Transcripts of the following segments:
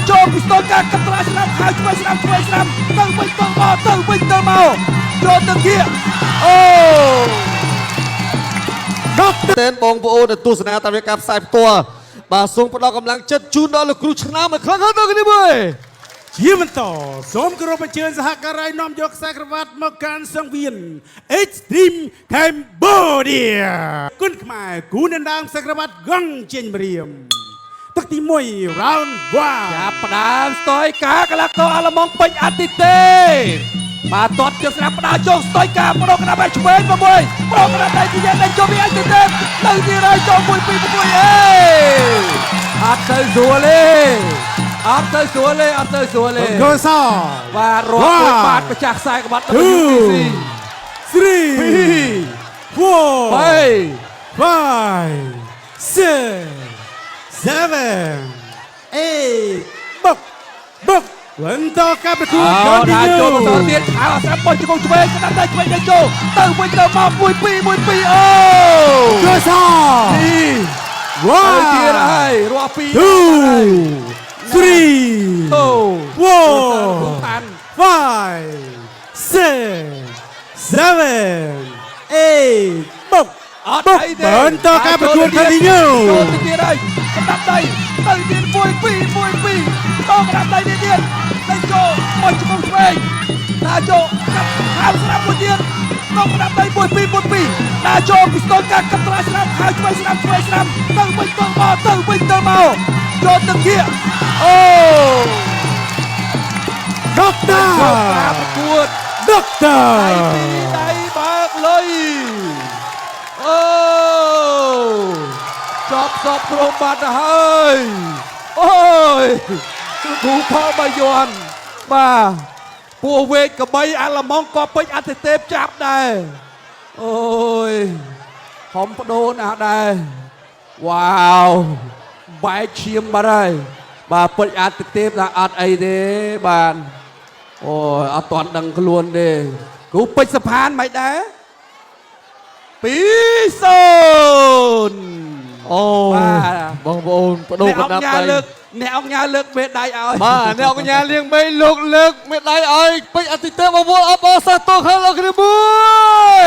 ចូលពីស្ទងការកត្រាស្នាមហើយឆ្វេងស្នាមទៅវិញទៅមកចូលទៅគៀអូដកតែនបងប្អូនទស្សនាតាមរយៈការផ្សាយផ្ទាល់បាទសូមផ្ដល់កម្លាំងចិត្តជូនដល់លោកគ្រូឆ្នាំឲ្យខ្លាំងhơnដល់គ្នាមួយជាបន្តសូមគោរពអញ្ជើញសហការីនាំយកខ្សែក្រវ៉ាត់មកកាន់សង្វៀន Extreme Cambodia គុណខ្មែរគូនដើមខ្សែក្រវ៉ាត់កង់ចេញម្រាមទឹកទី1 round 1ចាប់ផ្ដើមស្ទយការកលាករអាឡម៉ង់ពេញអតិទេបាទទាត់យកស្រាប់ផ្ដាល់ចូលស្ទយការបដូរក្តាប់ឆ្វេងមកមួយបដូរក្តាប់ដៃជាដៃចូលពីអតិទេទៅទីរយចូល1 2 6អត់ទៅស្រួលទេអត់ទៅស្រួលទេកោសបាទរត់មួយបាតម្ចាស់ខ្សែក្បាត់ទៅ3 4 5 6 7 8បុកបន្តការប្រកួតដល់ចូលបន្តទៀតអើស្រាប់បុយជង្គង់ឆ្វេងក្តាប់ដៃឆ្វេងដៃចូលទៅវិញទៅមក1 2 1 2អូកោសវ៉ាទៀតហើយរាប់2 2 3 4 5 6 7 8បុកអត់អីទេបន្តការប្រកួតខាងទីចូលទៅទៀតហើយក្តាប់ដៃទៅទៀត1 2 1 2តក្តាប់ដៃទៀតដៃចូលបុយជង្គង់ឆ្វេងដាក់ចូលកាត់ខាងស្រាប់មួយទៀតតក្តាប់ដៃ1 2 1 2ដាក់ចូលពីស្ទងការកត្រាស្នាមហើយឆ្វេងស្នាមទៅវិញទៅមកចូលទៅគៀអូដុកទ័រការប្រកួតដុកទ័រដៃបើកលុយអូចប់សពព្រមបាត់ទៅហើយអូយគ្រូផលបាយ័នបាទពោះវេកកបីអាឡម៉ង់ក៏ពេញអតិទេពចាប់ដែរអូយហំបដូរណាស់ដែរវ៉ាវបែកឈាមបាត់ហើយបាទពេញអតិទេពថាអត់អីទេបាទអូយអត់ទាន់ដឹងខ្លួនទេគ្រូពេជ្រសផានមិនដែរ2-0អូបងប្អូនបដូរក្តាប់ដៃអ្នកអង្គញាលើកមេដៃឲ្យបាទអ្នកអង្គញាលៀងមេលោកលើកមេដៃឲ្យពេញអតិទេពបងប្អូនអបអរសាទរខាងលោកគ្នាមួយ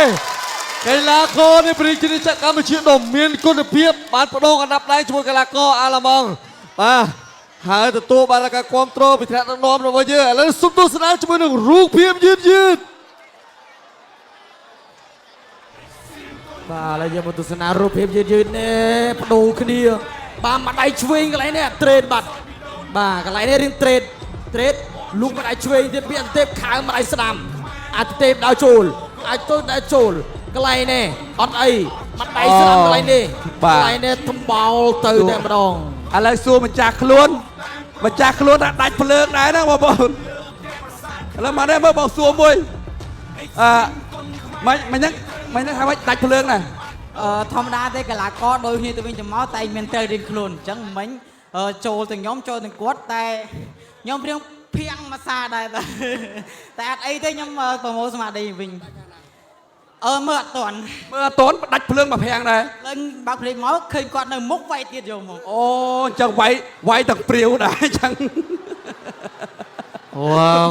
កីឡាករនៃប្រជាជាតិកម្ពុជាដ៏មានគុណភាពបានបដូរក្តាប់ដៃជាមួយកីឡាករអាឡម៉ង់បាទហើយទទួលបានការគាំទ្រពីថ្នាក់ដឹកនាំរបស់យើងឥឡូវសូមទស្សនាជាមួយនឹងរូបភាពយឺតបាទឥឡូវយើងមកទស្សនារូបភាពយឺតនេះបដូរគ្នាបាទម្ដាយឆ្វេងកន្លែងនេះត្រេតបាទកន្លែងនេះរៀងត្រេតលូកម្ដាយឆ្វេងទៀតពីអន្តេបខាងម្ដាយស្ដាំអន្តេបដល់ចូលដល់ចូលកន្លែងនេះអត់អីម្ដាយស្ដាំកន្លែងនេះថ្បោលទៅតែម្ដងឥឡូវសួរម្ចាស់ខ្លួនថាដាច់ភ្លើងដែរណាបងប្អូនឥឡូវមកនេះមើលបងសួរមួយមិនហ្នឹងថាដាច់ភ្លើងដែរធម្មតាទេកីឡាករដូចគ្នាទៅវិញទៅមកតែមានត្រូវរៀងខ្លួនអញ្ចឹងមិញចូលទាំងខ្ញុំចូលទាំងគាត់តែខ្ញុំព្រៀងភៀងមួយសាដែរតែអត់អីទេខ្ញុំប្រមូលស្មារតីវិញមើលអត់ទាន់ដាច់ភ្លើងមកភាំងដែរឡើងបើកភ្លេងមកឃើញគាត់នៅមុខវាយទៀតយកមកអូអញ្ចឹងវាយទាំងព្រាវដែរអញ្ចឹងវ៉ាវ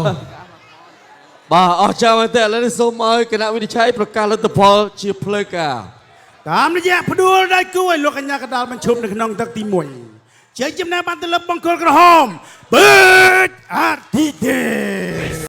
បាទអរចាមែនតើឥឡូវនេះសូមឲ្យគណៈវិនិច្ឆ័យប្រកាសលទ្ធផលជាផ្លូវការតាមរយៈផ្ដួលដៃគូឲ្យលោកកញ្ញាកដាលបញ្ឈប់នៅក្នុងទឹកទី1ជ័យជំនះបានទៅលើបង្គោលក្រហម